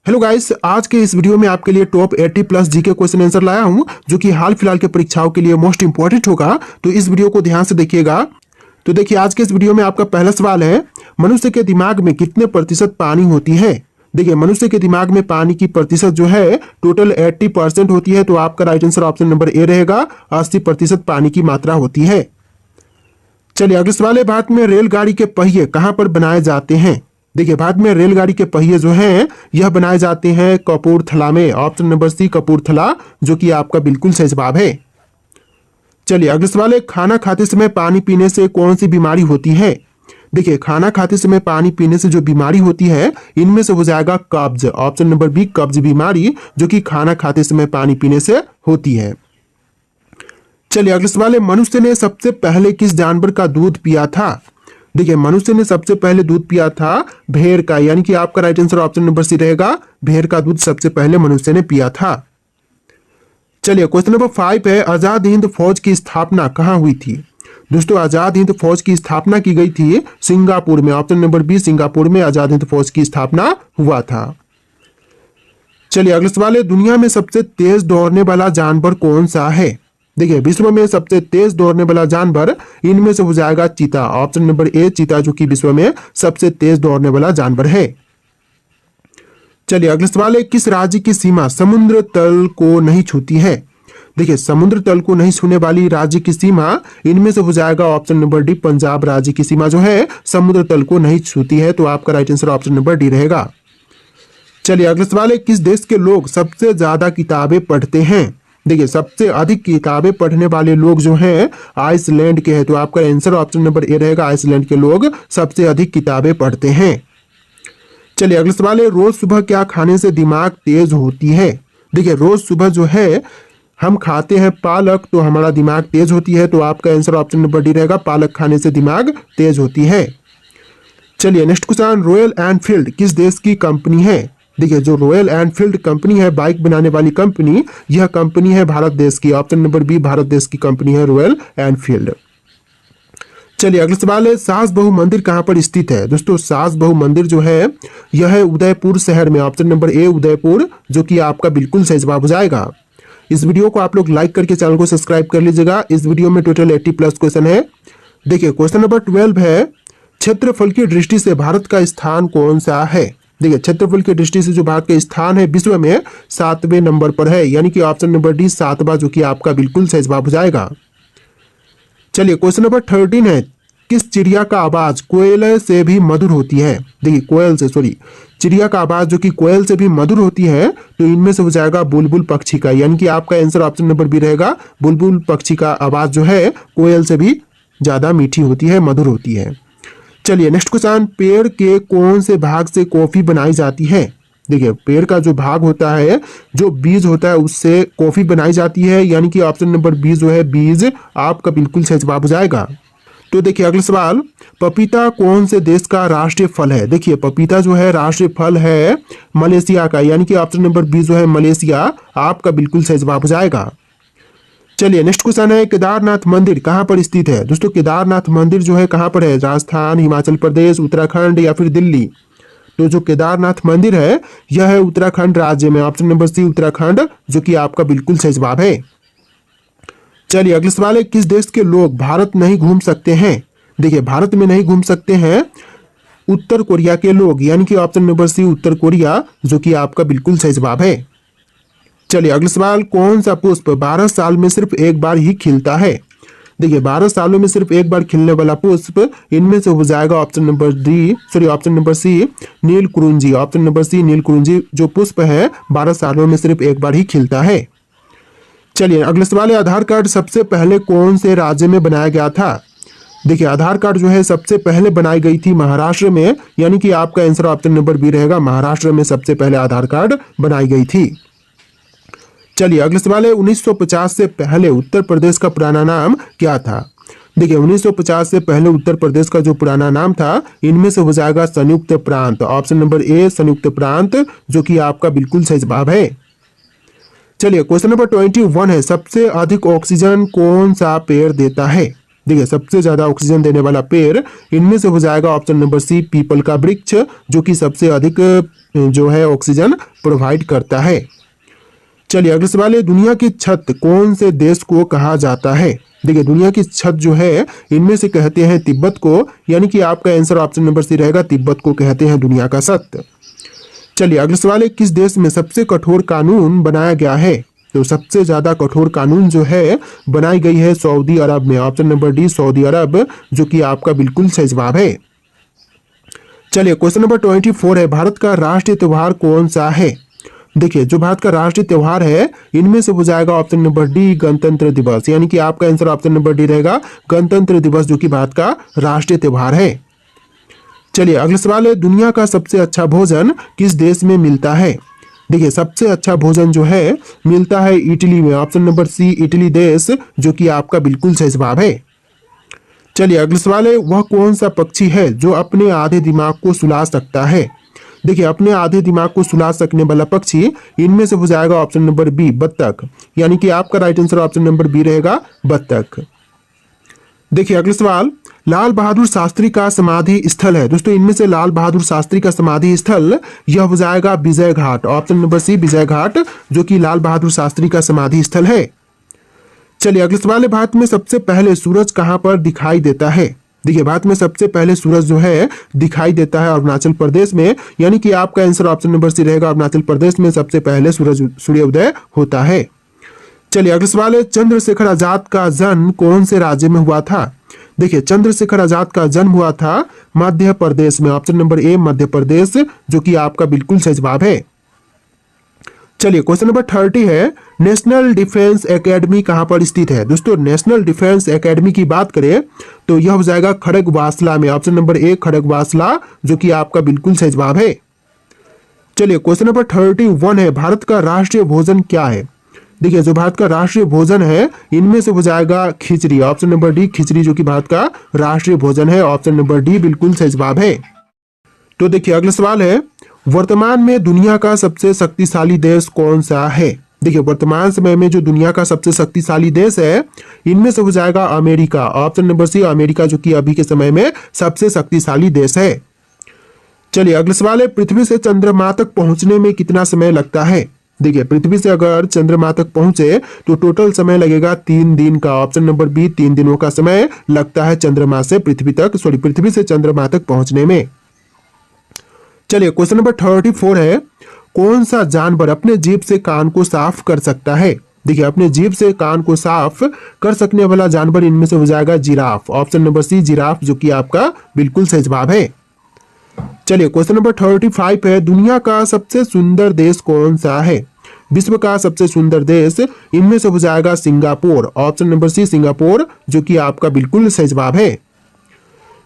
Hello guys, आज के इस वीडियो में आपके लिए top 80 plus GK question answer लाया हूं जो कि हाल फिलहाल के परीक्षाओं के लिए मोस्ट इंपॉर्टेंट होगा। तो इस वीडियो को ध्यान से देखिएगा। तो देखिए, आज के इस वीडियो में आपका पहला सवाल है, मनुष्य के दिमाग में कितने प्रतिशत पानी होती है। देखिए, मनुष्य के दिमाग में पानी की प्रतिशत जो है टोटल 80% होती है। तो आपका right answer option number A रहेगा, 80% पानी की मात्रा होती है। चलिए अगले सवाल है, भारत में रेलगाड़ी के पहिए कहां पर बनाए जाते हैं। देखिए, भारत में रेलगाड़ी के पहिए जो हैं यह बनाए जाते हैं कपूरथला में। ऑप्शन नंबर सी कपूरथला, जो कि आपका बिल्कुल सही जवाब है। चलिए अगले सवाल है, खाना खाते समय पानी पीने से कौन सी बीमारी होती है। देखिए, खाना खाते समय पानी पीने से जो बीमारी होती है इनमें से हो जाएगा कब्ज। ऑप्शन नंबर बी कब्ज बीमारी, जो कि खाना खाते समय पानी पीने से होती है। चलिए अगले सवाल है, मनुष्य ने सबसे पहले किस जानवर का दूध पिया था। देखिए, मनुष्य ने सबसे पहले दूध पिया था भेड़ का, यानी कि आपका right answer option number C रहेगा, भेड़ का दूध सबसे पहले मनुष्य ने पिया था। चलिए क्वेश्चन नंबर 5 है, आजाद हिंद फौज की स्थापना कहां हुई थी। दोस्तों, आजाद हिंद फौज की स्थापना की गई थी सिंगापुर में। ऑप्शन नंबर बी सिंगापुर में आजाद हिंद फौज की स्थापना हुआ था। चलिए अगला सवाल है, दुनिया में सबसे तेज दौड़ने वाला जानवर कौन सा है। देखिए, विश्व में सबसे तेज दौड़ने वाला जानवर इनमें से हो जाएगा चीता। ऑप्शन नंबर ए चीता, जो कि विश्व में सबसे तेज दौड़ने वाला जानवर है। चलिए अगला सवाल है, किस राज्य की सीमा समुद्र तल को नहीं छूती है। देखिए, समुद्र तल को नहीं छूने वाली राज्य की सीमा इनमें से हो जाएगा ऑप्शन नंबर डी पंजाब राज्य की सीमा जो है समुद्र तल को नहीं छूती है। तो आपका right answer option number D रहेगा। चलिए अगला सवाल है, किस देश के लोग सबसे ज्यादा किताबें पढ़ते हैं। देखिए, सबसे अधिक किताबें पढ़ने वाले लोग जो हैं आइसलैंड के हैं। तो आपका आंसर ऑप्शन नंबर ए रहेगा, आइसलैंड के लोग सबसे अधिक किताबें पढ़ते हैं। चलिए अगला सवाल है, रोज सुबह क्या खाने से दिमाग तेज होती है। देखिए, रोज सुबह जो है हम खाते हैं पालक, तो हमारा दिमाग तेज होती है। तो आपका आंसर ऑप्शन नंबर डी रहेगा, पालक खाने से दिमाग तेज होती है। चलिए नेक्स्ट क्वेश्चन, रॉयल एनफील्ड किस देश की कंपनी है। देखिए, जो रॉयल एनफील्ड कंपनी है बाइक बनाने वाली कंपनी, यह कंपनी है भारत देश की। ऑप्शन नंबर बी भारत देश की कंपनी है रॉयल एनफील्ड। चलिए अगला सवाल है, सास बहु मंदिर कहां पर स्थित है। दोस्तों, सास बहु मंदिर जो है यह है उदयपुर शहर में। ऑप्शन नंबर ए उदयपुर, जो कि आपका बिल्कुल सही जवाब हो जाएगा। इस वीडियो को आप लोग लाइक करके चैनल को सब्सक्राइब कर लीजिएगा। इस वीडियो में टोटल 80 प्लस क्वेश्चन है। देखिए क्वेश्चन नंबर 12 है, क्षेत्रफल की दृष्टि से भारत का स्थान कौन सा है। देखिए, क्षेत्रफल की दृष्टि से जो भारत का स्थान है विश्व में 7वें नंबर पर है, यानी कि ऑप्शन नंबर डी 7वां, जो कि आपका बिल्कुल सही जवाब हो जाएगा। चलिए क्वेश्चन नंबर 13 है, किस चिड़िया का आवाज कोयल से भी मधुर होती है। देखिए, चिड़िया का आवाज जो कि कोयल से भी मधुर होती है, तो इनमें से हो जाएगा बुलबुल पक्षी का, यानी कि आपका आंसर ऑप्शन नंबर बी रहेगा, बुलबुल पक्षी का आवाज जो है कोयल से भी ज्यादा मीठी होती है, मधुर होती है। चलिए नेक्स्ट क्वेश्चन, पेड़ के कौन से भाग से कॉफी बनाई जाती है। देखिए, पेड़ का जो भाग होता है, जो बीज होता है, उससे कॉफी बनाई जाती है, यानी कि ऑप्शन नंबर बी जो है बीज आपका बिल्कुल सही जवाब हो जाएगा। तो देखिए अगला सवाल, पपीता कौन से देश का राष्ट्रीय फल है। देखिए, पपीता जो है राष्ट्रीय फल है मलेशिया का, यानी कि ऑप्शन नंबर बी जो है मलेशिया आपका बिल्कुल सही जवाब हो जाएगा। चलिए नेक्स्ट क्वेश्चन है, केदारनाथ मंदिर कहां पर स्थित है। दोस्तों, केदारनाथ मंदिर जो है कहां पर है, राजस्थान, हिमाचल प्रदेश, उत्तराखंड या फिर दिल्ली। तो जो केदारनाथ मंदिर है यह है उत्तराखंड राज्य में। ऑप्शन नंबर सी उत्तराखंड, जो कि आपका बिल्कुल सही जवाब है। चलिए अगला सवाल है, किस देश के लोग भारत नहीं घूम सकते हैं। देखिए, भारत में नहीं घूम सकते हैं उत्तर कोरिया के लोग, यानी कि ऑप्शन नंबर सी उत्तर कोरिया, जो कि आपका बिल्कुल सही जवाब है। चलिए अगला सवाल, कौन सा पुष्प 12 साल में सिर्फ एक बार ही खिलता है। देखिए, 12 सालों में सिर्फ एक बार खिलने वाला पुष्प इनमें से हो जाएगा option number C Neelakurinji. Option number C Neelakurinji जो पुष्प है 12 सालों में सिर्फ एक बार ही खिलता है। चलिए अगला सवाल है, आधार कार्ड सबसे पहले कौन से राज्य में बनाया गया था। देखिए, आधार कार्ड जो है सबसे पहले बनाई गई थी महाराष्ट्र में, यानी कि आपका आंसर ऑप्शन नंबर बी रहेगा, महाराष्ट्र में सबसे पहले आधार कार्ड बनाई गई थी। चलिए अगला सवाल है, 1950 से पहले उत्तर प्रदेश का पुराना नाम क्या था। देखिए, 1950 से पहले उत्तर प्रदेश का जो पुराना नाम था इनमें से हो जाएगा संयुक्त प्रांत। ऑप्शन नंबर ए संयुक्त प्रांत, जो कि आपका बिल्कुल सही जवाब है। चलिए क्वेश्चन नंबर 21 है, सबसे अधिक ऑक्सीजन कौन सा पेड़ देता है। देखिए, सबसे ज्यादा ऑक्सीजन देने वाला पेड़ इनमें से हो जाएगा ऑप्शन नंबर सी पीपल का वृक्ष, जो कि सबसे अधिक जो है ऑक्सीजन प्रोवाइड करता है। चलिए अगले सवाल है, दुनिया की छत कौन से देश को कहा जाता है? देखिए दुनिया की छत जो है इनमें से कहते हैं तिब्बत को, यानी कि आपका आंसर ऑप्शन नंबर सी रहेगा, तिब्बत को कहते हैं दुनिया का छत। चलिए अगले सवाल है, किस देश में सबसे कठोर कानून बनाया गया है? तो सबसे ज्यादा कठोर कानून जो है बनाई गई है सऊदी अरब में, ऑप्शन नंबर डी सऊदी अरब, जो कि आपका बिल्कुल सही जवाब है। चलिए क्वेश्चन नंबर 24 है, भारत का राष्ट्रीय त्योहार कौन सा है? देखिए जो भारत का राष्ट्रीय त्योहार है इनमें से हो जाएगा ऑप्शन नंबर डी गणतंत्र दिवस, यानी कि आपका आंसर ऑप्शन नंबर डी रहेगा, गणतंत्र दिवस, जो कि भारत का राष्ट्रीय त्योहार है। चलिए अगला सवाल है, दुनिया का सबसे अच्छा भोजन किस देश में मिलता है? देखिए सबसे अच्छा भोजन जो है मिलता है इटली में, ऑप्शन नंबर सी इटली देश, जो कि आपका बिल्कुल सही जवाब है। चलिए अगला सवाल है, वह कौन सा पक्षी है जो अपने आधे दिमाग को सुला सकता है? देखिए अपने आधे दिमाग को सुला सकने वाला पक्षी इनमें से हो जाएगा ऑप्शन नंबर बी बत्तख, यानी कि आपका right answer option number B रहेगा, बत्तख। देखिए अगला सवाल, लाल बहादुर शास्त्री का समाधि स्थल है। दोस्तों इनमें से लाल बहादुर शास्त्री का समाधि स्थल यह हो जाएगा विजय घाट, ऑप्शन नंबर सी विजय घाट, जो कि लाल बहादुर शास्त्री का समाधि स्थल है। चलिए अगला सवाल है, भारत में सबसे पहले सूरज कहां पर दिखाई देता है? देखिए भारत में सबसे पहले सूरज जो है दिखाई देता है अरुणाचल प्रदेश में, यानी कि आपका आंसर ऑप्शन नंबर सी रहेगा, अरुणाचल प्रदेश में सबसे पहले सूर्योदय होता है। चलिए अगला सवाल है, चंद्रशेखर आजाद का जन्म कौन से राज्य में हुआ था? देखिए चंद्रशेखर आजाद का जन्म हुआ था मध्य प्रदेश में, option number A Madhya Pradesh, जो कि आपका बिल्कुल सही जवाब है। चलिए क्वेश्चन नंबर 30 है, नेशनल डिफेंस एकेडमी कहां पर स्थित है? दोस्तों नेशनल डिफेंस एकेडमी की बात करें तो यह हो जाएगा खड़गवासला में, ऑप्शन नंबर ए खड़गवासला, जो कि आपका बिल्कुल सही जवाब है। चलिए क्वेश्चन नंबर 31 है, भारत का राष्ट्रीय भोजन क्या है? देखिए जो भारत का राष्ट्रीय भोजन है इनमें से हो जाएगा खिचड़ी, ऑप्शन नंबर डी खिचड़ी, जो कि भारत का राष्ट्रीय भोजन है, ऑप्शन नंबर डी बिल्कुल सही जवाब है। तो देखिए अगला सवाल है, वर्तमान में दुनिया का सबसे शक्तिशाली देश कौन सा है? देखिए वर्तमान समय में जो दुनिया का सबसे शक्तिशाली देश है इनमें से हो जाएगा America, option number C America, जो कि अभी के समय में सबसे शक्तिशाली देश है। चलिए अगला सवाल है, पृथ्वी से चंद्रमा तक पहुंचने में कितना समय लगता है? देखिए पृथ्वी से अगर चंद्रमा तक पहुंचे तो टोटल समय लगेगा 3 दिन का, ऑप्शन नंबर बी 3 दिनों का समय लगता है चंद्रमा से पृथ्वी से चंद्रमा तक पहुंचने में। चलिए क्वेश्चन नंबर 34 है, कौन सा जानवर अपने जीभ से कान को साफ कर सकता है? देखिए अपने जीभ से कान को साफ कर सकने वाला जानवर इनमें से हो जाएगा giraffe, option number C giraffe, जो कि आपका बिल्कुल सही जवाब है। चलिए क्वेश्चन नंबर 35 है, दुनिया का सबसे सुंदर देश कौन सा है? विश्व का सबसे सुंदर देश इनमें से हो जाएगा Singapore, option number C Singapore, जो कि आपका बिल्कुल सही जवाब है।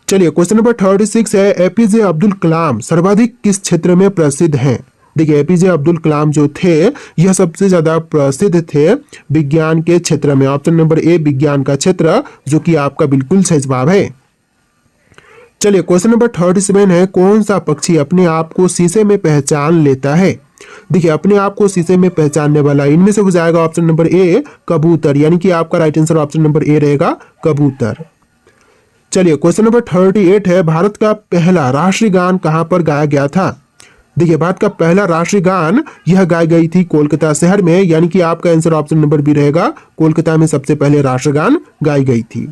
चलिए क्वेश्चन नंबर 36 है, एपीजे अब्दुल कलाम सर्वाधिक किस क्षेत्र में प्रसिद्ध हैं? देखिए एपीजे अब्दुल कलाम जो थे यह सबसे ज्यादा प्रसिद्ध थे विज्ञान के क्षेत्र में, ऑप्शन नंबर ए विज्ञान का क्षेत्र, जो कि आपका बिल्कुल सही जवाब है। चलिए क्वेश्चन नंबर 37 है, कौन सा पक्षी अपने आप को शीशे में पहचान लेता है? देखिए अपने आप को शीशे में पहचानने वाला इनमें से हो जाएगा ऑप्शन नंबर ए कबूतर, यानी कि आपका right answer option number A रहेगा, कबूतर। चलिए क्वेश्चन नंबर 38 है, भारत का पहला राष्ट्रीय गान कहां पर गाया गया था? देखिए भारत का पहला राष्ट्रीय गान यह गाई गई थी कोलकाता शहर में, यानी कि आपका आंसर ऑप्शन नंबर बी रहेगा, कोलकाता में सबसे पहले राष्ट्रीय गान गाई गई थी।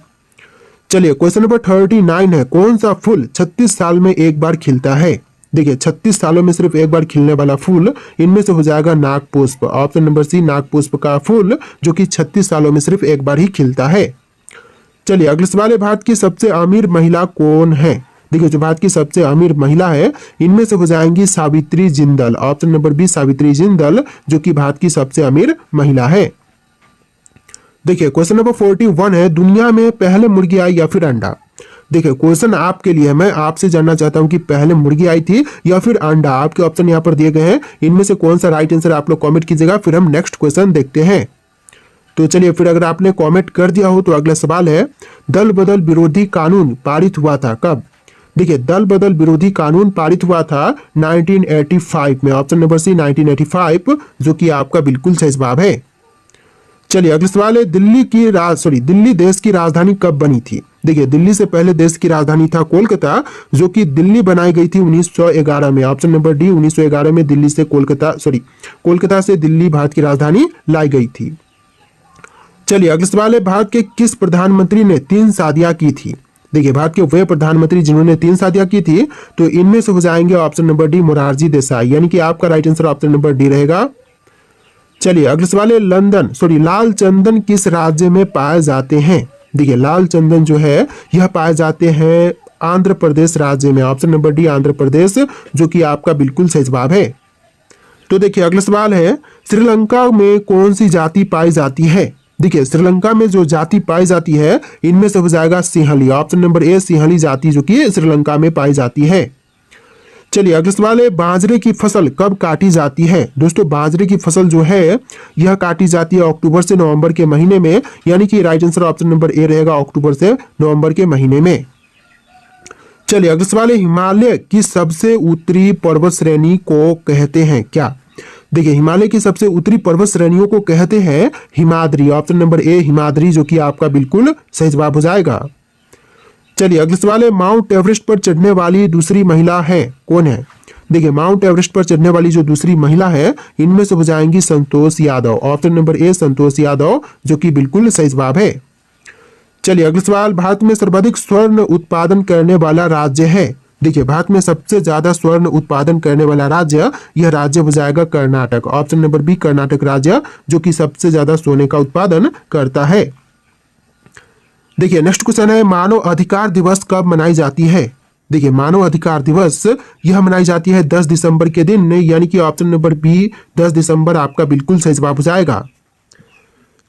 चलिए क्वेश्चन नंबर 39 है, कौन सा फूल 36 साल में एक बार खिलता है? देखिए 36 सालों में सिर्फ एक बार खिलने वाला फूल इनमें से हो जाएगा नागपुष्प, ऑप्शन नंबर सी नागपुष्प का फूल, जो कि 36 सालों में सिर्फ एक बार ही खिलता है। चलिए अगले सवाल है, भारत की सबसे अमीर महिला कौन है? देखिए जो भारत की सबसे अमीर महिला है इनमें से हो जाएंगी Savitri Jindal, option number B Savitri Jindal, जो कि भारत की सबसे अमीर महिला है। देखिए क्वेश्चन नंबर 41 है, दुनिया में पहले मुर्गी आई या फिर अंडा? देखिए क्वेश्चन आपके लिए मैं आपसे जानना चाहता हूं कि पहले मुर्गी आई थी या फिर अंडा। आपके ऑप्शन यहाँ पर दिए गए हैं, इनमें से कौन सा राइट आंसर आप लोग कमेंट कीजिएगा, फिर हम नेक्स्ट क्वेश्चन देखते हैं। तो चलिए फिर अगर आपने कमेंट कर दिया हो तो अगला सवाल है, दल बदल विरोधी कानून पारित हुआ था कब? देखिए दल बदल विरोधी कानून पारित हुआ था 1985 में, ऑप्शन नंबर सी 1985, जो कि आपका बिल्कुल सही जवाब है। चलिए अगला सवाल है, दिल्ली देश की राजधानी कब बनी थी? देखिए दिल्ली से पहले देश की राजधानी था कोलकाता, जो कि दिल्ली बनाई गई थी 1911 में। ऑप्शन नंबर डी, 1911 में दिल्ली से कोलकाता से दिल्ली भारत की राजधानी लाई गई थी। चलिए अगला सवाल है, भारत के किस प्रधानमंत्री ने 3 शादियां की थी? देखिए भारत के वे प्रधानमंत्री जिन्होंने 3 शादियां की थी, तो इनमें से हो जाएंगे option number D Morarji Desai, यानी कि आपका right answer option number D रहेगा। चलिए अगला सवाल है, लाल चंदन किस राज्य में पाए जाते हैं? देखिए लाल चंदन जो है यह पाए जाते हैं आंध्र प्रदेश राज्य में। Option number D Andhra Pradesh, जो कि आपका बिल्कुल सही जवाब है। तो देखिए अगला सवाल है, श्रीलंका में कौन सी जाति पाई जाती है? देखिए श्रीलंका में जो जाति पाई जाती है इनमें से हो जाएगा Sinhali. Option number A Sinhali जाति जो कि श्रीलंका में पाई जाती है। चलिए अगला सवाल है, बाजरे की फसल कब काटी जाती है? दोस्तों बाजरे की फसल जो है यह काटी जाती है अक्टूबर से नवंबर के महीने में, यानी कि right answer option number A रहेगा, अक्टूबर से नवंबर के महीने में। चलिए अगला सवाल है, हिमालय की सबसे उत्तरी पर्वत श्रेणी को कहते हैं क्या? देखिए हिमालय की सबसे उत्तरी पर्वत श्रेणियों को कहते हैं Himadri. Option number A Himadri, जो कि आपका बिल्कुल सही जवाब हो जाएगा। चलिए अगला सवाल है, माउंट एवरेस्ट पर चढ़ने वाली दूसरी महिला है कौन है? देखिए माउंट एवरेस्ट पर चढ़ने वाली जो दूसरी महिला है इनमें से हो जाएंगी Santosh Yadav. Option number A Santosh Yadav, जो कि बिल्कुल सही जवाब है। चलिए अगला सवाल, भारत में सर्वाधिक स्वर्ण उत्पादन करने वाला राज्य है? देखिए भारत में सबसे ज्यादा स्वर्ण उत्पादन करने वाला राज्य, यह राज्य हो जाएगा Karnataka. Option number B Karnataka राज्य, जो कि सबसे ज्यादा सोने का उत्पादन करता है। देखिए नेक्स्ट क्वेश्चन है, मानव अधिकार दिवस कब मनाई जाती है? देखिए मानव अधिकार दिवस यह मनाई जाती है 10 दिसंबर के दिन, यानी कि ऑप्शन नंबर बी 10 दिसंबर आपका बिल्कुल सही जवाब हो जाएगा।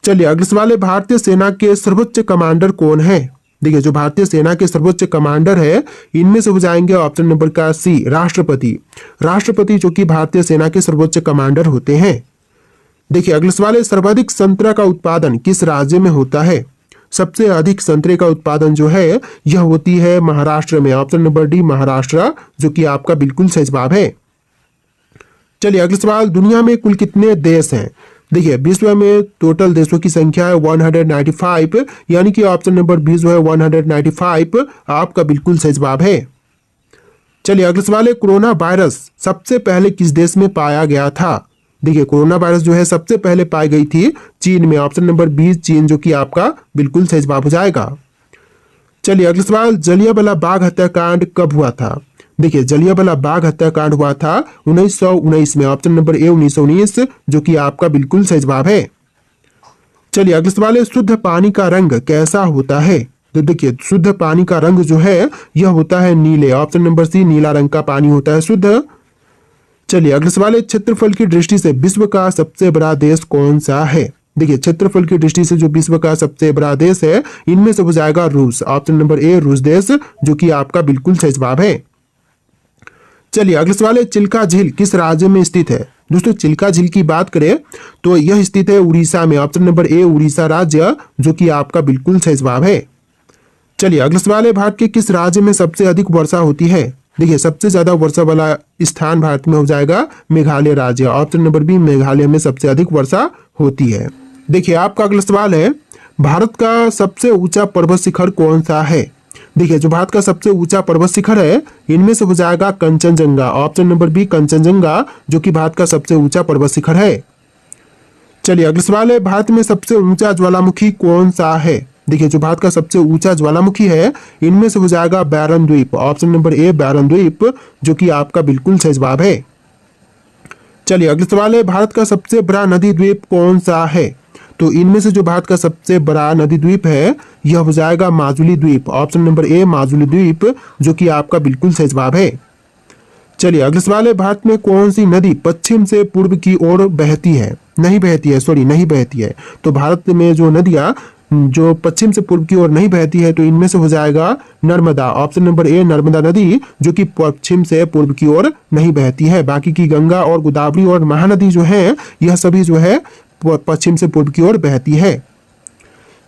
चलिए अगला सवाल है, भारतीय सेना के सर्वोच्च कमांडर कौन है? देखिए जो भारतीय सेना के सर्वोच्च कमांडर है इनमें से हो जाएंगे ऑप्शन नंबर का सी राष्ट्रपति, जो कि भारतीय सेना के सर्वोच्च कमांडर होते हैं। देखिए अगला सवाल है, सर्वाधिक संतरा का उत्पादन किस राज्य में होता है? सबसे अधिक संतरे का उत्पादन जो है यह होती है महाराष्ट्र में। ऑप्शन नंबर डी महाराष्ट्र, जो कि आपका बिल्कुल सही जवाब है। चलिए अगला सवाल, दुनिया में कुल कितने देश हैं? देखिए विश्व में टोटल देशों की संख्या है 195, यानी कि ऑप्शन नंबर बी जो है 195 आपका बिल्कुल सही जवाब है। चलिए अगला सवाल है, कोरोना वायरस सबसे पहले किस देश में पाया गया था? देखिए कोरोना वायरस जो है सबसे पहले पाई गई थी चीन में। ऑप्शन नंबर बी चीन, जो कि आपका बिल्कुल सही जवाब हो जाएगा। चलिए अगला सवाल, जलियांवाला बाग हत्याकांड कब हुआ था? देखिए जलियांवाला बाग हत्याकांड हुआ था 1919 में। ऑप्शन नंबर ए 1919, जो कि आपका बिल्कुल सही जवाब है। चलिए अगला सवाल है, शुद्ध पानी का रंग कैसा होता है? तो देखिए शुद्ध पानी का रंग जो है यह होता है नीले। ऑप्शन नंबर सी नीला रंग का पानी होता है शुद्ध। चलिए अगला सवाल है, क्षेत्रफल की दृष्टि से विश्व का सबसे बड़ा देश कौन सा है? देखिए क्षेत्रफल की दृष्टि से जो विश्व का सबसे बड़ा देश है इनमें से हो जाएगा रूस। ऑप्शन नंबर ए रूस देश, जो कि आपका बिल्कुल सही जवाब है। चलिए अगला सवाल है, चिल्का झील किस राज्य में स्थित है? दोस्तों चिल्का झील की बात करें तो यह स्थित है उड़ीसा में। ऑप्शन नंबर ए उड़ीसा राज्य, जो कि आपका बिल्कुल सही जवाब है। चलिए अगला सवाल है, भारत के किस राज्य में सबसे अधिक वर्षा होती है? देखिए सबसे ज्यादा वर्षा वाला स्थान भारत में हो जाएगा मेघालय राज्य। ऑप्शन नंबर बी मेघालय में सबसे अधिक वर्षा होती है। देखिए आपका अगला सवाल है, भारत का सबसे ऊंचा पर्वत शिखर कौन सा है? देखिए जो भारत का सबसे ऊंचा पर्वत शिखर है इनमें से हो जाएगा Kanchenjunga. Option number B Kanchenjunga, जो कि भारत का सबसे ऊंचा पर्वत शिखर है। चलिए अगला सवाल है, भारत में सबसे ऊंचा ज्वालामुखी कौन सा है? देखिए जो भारत का सबसे ऊंचा ज्वालामुखी है इनमें से हो जाएगा बैरन द्वीप। ऑप्शन नंबर ए बैरन द्वीप, जो कि आपका बिल्कुल सही जवाब है। चलिए अगला सवाल है, भारत का सबसे बड़ा नदी द्वीप कौन सा है? तो इनमें से जो भारत का सबसे बड़ा नदी द्वीप है यह हो जाएगा माजुली द्वीप। ऑप्शन नंबर ए माजुली द्वीप, जो कि आपका बिल्कुल सही जवाब है। चलिए अगला सवाल है, भारत में कौन सी नदी पश्चिम से पूर्व की ओर बहती है? नहीं बहती है। तो भारत में जो नदियां जो पश्चिम से पूर्व की ओर नहीं बहती है तो इनमें से हो जाएगा Narmada. Option number A Narmada नदी, जो कि पश्चिम से पूर्व की ओर नहीं बहती है। बाकी की गंगा और गोदावरी और महानदी जो है यह सभी जो है पश्चिम से पूर्व की ओर बहती है।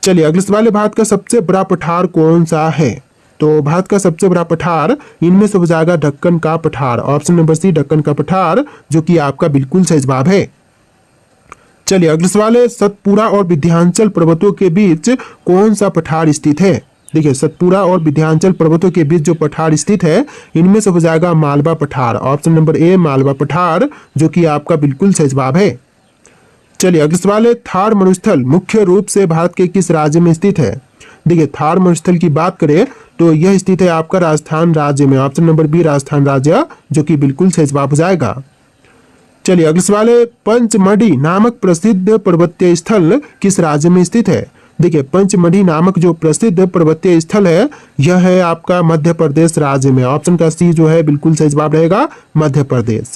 चलिए अगले सवाल है, भारत का सबसे बड़ा पठार कौन सा है? तो भारत का सबसे बड़ा पठार इनमें से हो जाएगा दक्कन का पठार। ऑप्शन नंबर सी दक्कन का पठार, जो कि आपका बिल्कुल सही जवाब है। चलिए अगला सवाल है, सतपुड़ा और विंध्याचल पर्वतों के बीच कौन सा पठार स्थित है? देखिए सतपुड़ा और विंध्याचल पर्वतों के बीच जो पठार स्थित है, इनमें से हो जाएगा मालवा पठार। ऑप्शन नंबर ए मालवा पठार, जो कि आपका बिल्कुल सही जवाब है। चलिए अगला सवाल है, थार मरुस्थल मुख्य रूप से भारत के किस राज्य में स्थित है? देखिए थार मरुस्थल की बात करें तो यह स्थित है आपका राजस्थान राज्य में। ऑप्शन नंबर बी राजस्थान राज्य, जो कि बिल्कुल सही जवाब हो जाएगा। चलिए अगला सवाल है, पंचमढ़ी नामक प्रसिद्ध पर्वतीय स्थल किस राज्य में स्थित है? देखिए पंचमढ़ी नामक जो प्रसिद्ध पर्वतीय स्थल है, यह है आपका मध्य प्रदेश राज्य में। ऑप्शन का सी जो है बिल्कुल सही जवाब रहेगा, मध्य प्रदेश।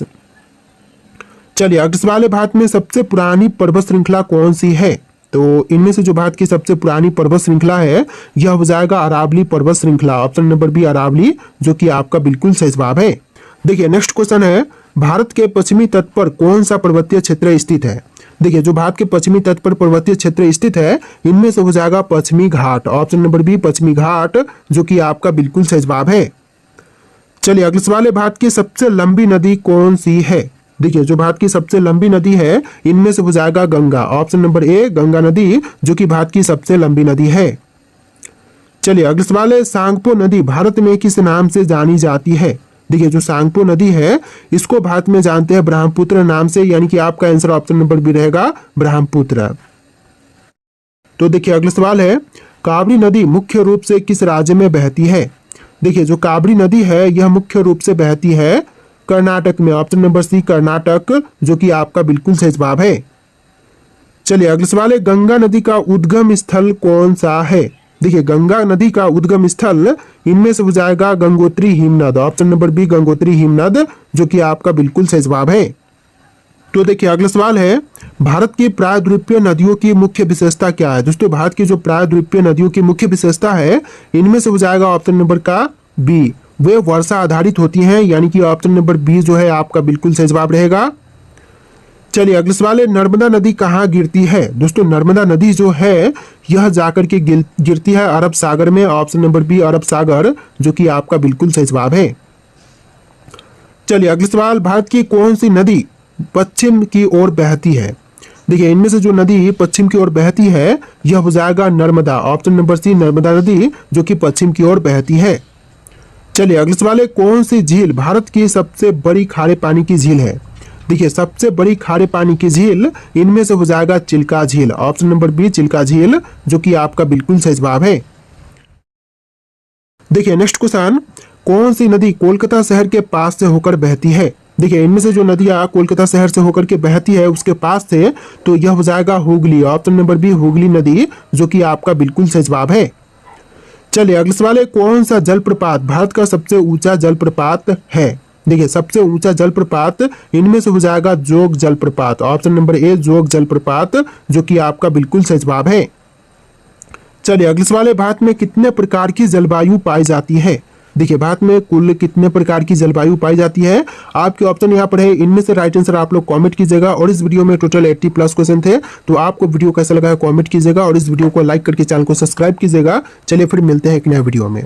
चलिए अगला सवाल है, भारत में सबसे पुरानी पर्वत श्रृंखला कौन सी है? तो इनमें से जो भारत की सबसे पुरानी पर्वत श्रृंखला है, यह हो जाएगा अरावली पर्वत श्रृंखला। ऑप्शन नंबर बी अरावली, जो कि आपका बिल्कुल सही जवाब है। देखिए नेक्स्ट क्वेश्चन है, भारत के पश्चिमी तट पर कौन सा पर्वतीय क्षेत्र स्थित है? देखिए जो भारत के पश्चिमी तट पर पर्वतीय क्षेत्र स्थित है, इनमें से हो जाएगा पश्चिमी घाट। ऑप्शन नंबर बी पश्चिमी घाट, जो कि आपका बिल्कुल सही जवाब है। चलिए अगला सवाल है, भारत की सबसे लंबी नदी कौन सी है? देखिए जो भारत की सबसे लंबी नदी है, इनमें से हो जाएगा Ganga. Option number A Ganga नदी, जो कि भारत की सबसे लंबी नदी है। चलिए अगला सवाल है, सांगपो नदी भारत में किस नाम से जानी जाती है? देखिए जो सांगपो नदी है, इसको भारत में जानते हैं ब्रह्मपुत्र नाम से, यानी कि आपका आंसर ऑप्शन नंबर बी रहेगा ब्रह्मपुत्र। तो देखिए अगला सवाल है, काबरी नदी मुख्य रूप से किस राज्य में बहती है? देखिए जो काबरी नदी है, यह मुख्य रूप से बहती है कर्नाटक में। ऑप्शन नंबर सी कर्नाटक, जो कि आपका बिल्कुल सही जवाब है। चलिए अगला सवाल है, गंगा नदी का उद्गम स्थल कौन सा है? देखिए गंगा नदी का उद्गम स्थल, इनमें से हो जाएगा गंगोत्री हिमनद। ऑप्शन नंबर बी गंगोत्री हिमनद, जो कि आपका बिल्कुल सही जवाब है। तो देखिए अगला सवाल है, भारत की प्रायद्वीपीय नदियों की मुख्य विशेषता क्या है? दोस्तों भारत की जो प्रायद्वीपीय नदियों की मुख्य विशेषता है, इनमें से हो जाएगा ऑप्शन नंबर का बी, वे वर्षा आधारित होती हैं, यानी कि ऑप्शन नंबर बी जो है आपका बिल्कुल सही जवाब रहेगा। चलिए अगला सवाल है, नर्मदा नदी कहाँ गिरती है? दोस्तों नर्मदा नदी जो है, यह जाकर के गिरती है अरब सागर में। ऑप्शन नंबर बी अरब सागर, जो कि आपका बिल्कुल सही जवाब है। चलिए अगला सवाल, भारत की कौन सी नदी पश्चिम की ओर बहती है? देखिए इनमें से जो नदी पश्चिम की ओर बहती है, यह हो जाएगा Narmada. Option number C Narmada नदी, जो कि पश्चिम की ओर बहती है। चलिए अगले सवाल है, कौन सी झील भारत की सबसे बड़ी खारे पानी की झील है? देखिए सबसे बड़ी खारे पानी की झील, इनमें से हो जाएगा चिल्का झील। ऑप्शन नंबर बी चिल्का झील, जो कि आपका बिल्कुल सही जवाब है। देखिए नेक्स्ट क्वेश्चन, कौन सी नदी कोलकाता शहर के पास से होकर बहती है? देखिए इनमें से जो नदियां कोलकाता शहर से होकर के बहती है उसके पास से, तो यह हो जाएगा Hooghly. Option number B Hooghly नदी, जो कि आपका बिल्कुल सही जवाब है। चलिए अगले सवाल है, कौन सा जलप्रपात भारत का सबसे ऊंचा जलप्रपात है? देखिए सबसे ऊंचा जलप्रपात, इनमें से हो जाएगा जोग जलप्रपात। ऑप्शन नंबर ए जोग जलप्रपात, जो कि आपका बिल्कुल सही जवाब है। चलिए अगले सवाल है, भारत में कितने प्रकार की जलवायु पाई जाती है? देखिए भारत में कुल कितने प्रकार की जलवायु पाई जाती है? आपके ऑप्शन यहाँ पर है, इनमें से राइट आंसर आप लोग कमेंट कीजिएगा। और इस वीडियो में टोटल 80+ क्वेश्चन थे, तो आपको वीडियो कैसा लगा है कमेंट कीजिएगा और इस वीडियो को लाइक करके चैनल को सब्सक्राइब कीजिएगा। चलिए फिर मिलते हैं एक नए वीडियो में।